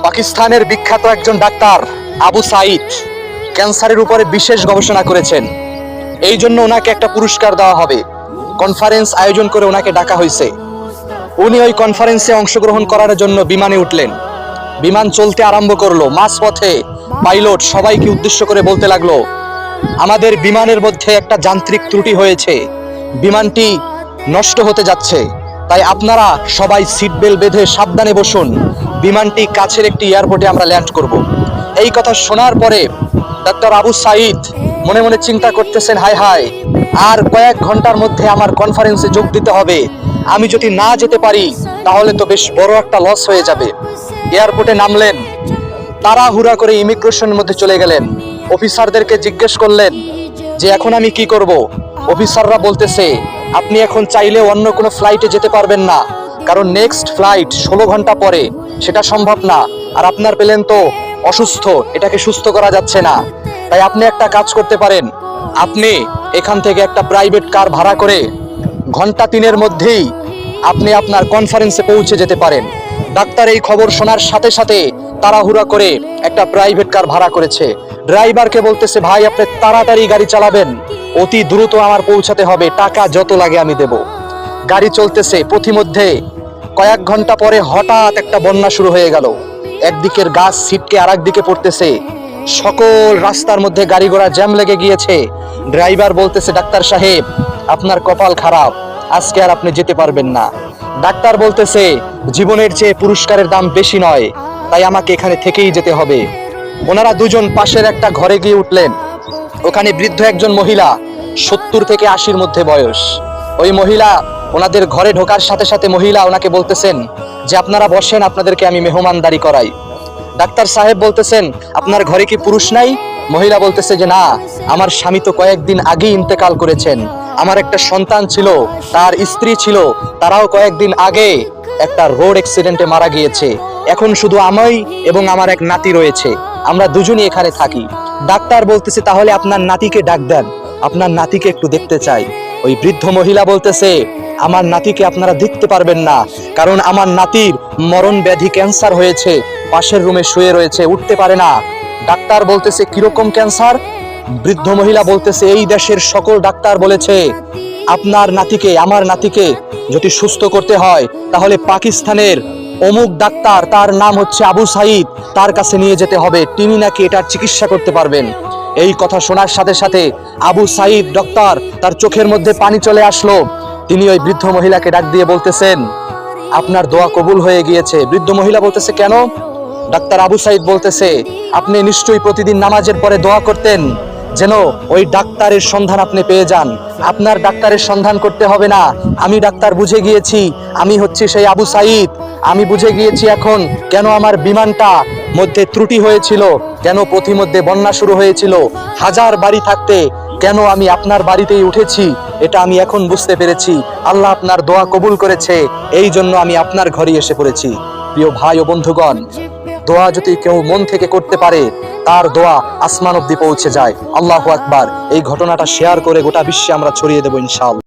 পাকিস্তানের বিখ্যাত একজন ডাক্তার আবু সাঈদ ক্যান্সারের উপরে বিশেষ গবেষণা করেছেন। এই জন্য ওনাকে একটা পুরস্কার দেওয়া হবে। কনফারেন্স আয়োজন করে ওনাকে ডাকা হয়েছে। উনি ওই কনফারেন্সে অংশগ্রহণ করার জন্য বিমানে উঠলেন। বিমান চলতে আরম্ভ করলো। মাঝপথে পাইলট সবাইকে উদ্দেশ্য করে বলতে লাগলো, আমাদের বিমানের মধ্যে একটা যান্ত্রিক ত্রুটি হয়েছে, বিমানটি নষ্ট হতে যাচ্ছে, তাই আপনারা সবাই সিট বেল্ট বেঁধে সাবধানে বসুন, বিমানটি কাছের একটি এয়ারপোর্টে আমরা ল্যান্ড করব। এই কথা শোনার পরে ডক্টর আবু সাঈদ মনে মনে চিন্তা করতেছেন, হায় হায়, আর কয়েক ঘন্টার মধ্যে আমার কনফারেন্সে যোগ দিতে হবে, আমি যদি না যেতে পারি তাহলে তো বেশ বড় একটা লস হয়ে যাবে। এয়ারপোর্টে নামলেন, তাড়াহুড়া করে ইমিগ্রেশনের মধ্যে চলে গেলেন। অফিসারদেরকে জিজ্ঞেস করলেন যে এখন আমি কি করব। অফিসাররা বলতেছে, আপনি এখন চাইলে অন্য কোনো ফ্লাইটে যেতে পারবেন না, কারণ নেক্সট ফ্লাইট 16 ঘন্টা পরে, সেটা সম্ভব না। আর আপনার প্লেন তো অসুস্থ, এটাকে সুস্থ করা যাচ্ছে না। তাই আপনি একটা কাজ করতে পারেন, আপনি এখান থেকে একটা প্রাইভেট কার ভাড়া করে ঘন্টা 3-এর মধ্যেই আপনি আপনার কনফারেন্সে পৌঁছে যেতে পারেন। ডাক্তার এই খবর শোনার সাথে সাথে তাড়াহুড়া করে একটা প্রাইভেট কার ভাড়া করেছে। ড্রাইভারকে বলতেছে, ভাই আপনি তাড়াতাড়ি গাড়ি চালাবেন, অতি দ্রুত আমার পৌঁছাতে হবে, টাকা যত লাগে আমি দেব। গাড়ি চলতেছে, পথিমধ্যে কয়েক ঘন্টা পরে হঠাৎ একটা বন্যা শুরু হয়ে গেল। একদিকের গাছ ছিটকে আর একদিকে পড়তেছে, সকল রাস্তার মধ্যে গাড়ি ঘোড়া জ্যাম লেগে গিয়েছে। ড্রাইভার বলতেছে, ডাক্তার সাহেব আপনার কপাল খারাপ, আজকে আর আপনি যেতে পারবেন না। ডাক্তার বলতেছে, জীবনের চেয়ে পুরস্কারের দাম বেশি নয়, তাই আমাকে এখানে থেকেই যেতে হবে। ওনারা দুজন পাশের একটা ঘরে গিয়ে উঠলেন। ওখানে বৃদ্ধ একজন মহিলা, 70 থেকে 80-র মধ্যে বয়স। ওই মহিলা ওনাদের ঘরে ঢোকার সাথে সাথে মহিলা ওনাকে বলতেছেন যে আপনারা বসেন, আপনাদেরকে আমি মেহমানদারি করাই। ডাক্তার সাহেব বলতেছেন, আপনার ঘরে কি পুরুষ নাই? মহিলা বলতেছে যে না, আমার স্বামী তো কয়েকদিন আগেই ইন্তেকাল করেছেন, আমার একটা সন্তান ছিল, তার স্ত্রী ছিল, তারাও কয়েকদিন আগে একটা রোড অ্যাক্সিডেন্টে মারা গিয়েছে। এখন শুধু আমি এবং আমার এক নাতি রয়েছে, আমরা দুজনই এখানে থাকি। ডাক্তার বলতেছে, তাহলে আপনার নাতিকে ডাক দেন, আপনার নাতিকে একটু দেখতে চাই। ওই বৃদ্ধ মহিলা বলতেছে, আমার নাতিকে আপনারা দেখতে পারবেন না, কারণ আমার নাতির মরণ ব্যাধি ক্যান্সার হয়েছে, পাশের রুমে শুয়ে রয়েছে, উঠতে পারে না। ডাক্তার বলতেছে, কিরকম ক্যান্সার? বৃদ্ধ মহিলা বলতেছে, এই দেশের সকল ডাক্তার বলেছে আপনার নাতিকে, আমার নাতিকে যদি সুস্থ করতে হয় তাহলে পাকিস্তানের অমুক ডাক্তার, তার নাম হচ্ছে আবু সাঈদ, তার কাছে নিয়ে যেতে হবে, তিনি নাকি এটার চিকিৎসা করতে পারবেন। এই কথা শোনার সাথে সাথে আবু সাঈদ ডক্টর, তার চোখের মধ্যে পানি চলে আসলো। তিনি ওই বৃদ্ধ মহিলাকে ডাক দিয়ে বলতেছেন, আপনার দোয়া কবুল হয়ে গিয়েছে। বৃদ্ধ মহিলা বলতেছে, কেন? ডাক্তার আবু সাঈদ বলতেছে, আপনি নিশ্চয়ই প্রতিদিন নামাজের পরে দোয়া করতেন যেন ওই ডাক্তারের সন্ধান আপনি পেয়ে যান। আপনার ডাক্তারের সন্ধান করতে হবে না, আমি ডাক্তার বুঝে গিয়েছি, আমি হচ্ছে সেই আবু সাঈদ। আমি বুঝে গিয়েছি এখন কেন আমার বিমানটা মধ্যে ত্রুটি হয়েছিল, কেন পথিমধ্যে বন্যা শুরু হয়েছিল, হাজার বাড়ি থাকতে কেন আমি আপনার বাড়িতেই উঠেছি, এটা আমি এখন বুঝতে পেরেছি। আল্লাহ আপনার দোয়া কবুল করেছে, এই জন্য আমি আপনার ঘরে এসে পড়েছি। প্রিয় ভাই ও বন্ধুগণ, দোয়া যদি কেউ মন থেকে করতে পারে, তার দোয়া আসমান অবধি পৌঁছে যায়। আল্লাহু আকবার। এই ঘটনাটা শেয়ার করে গোটা বিশ্বে আমরা ছড়িয়ে দেব ইনশাআল্লাহ।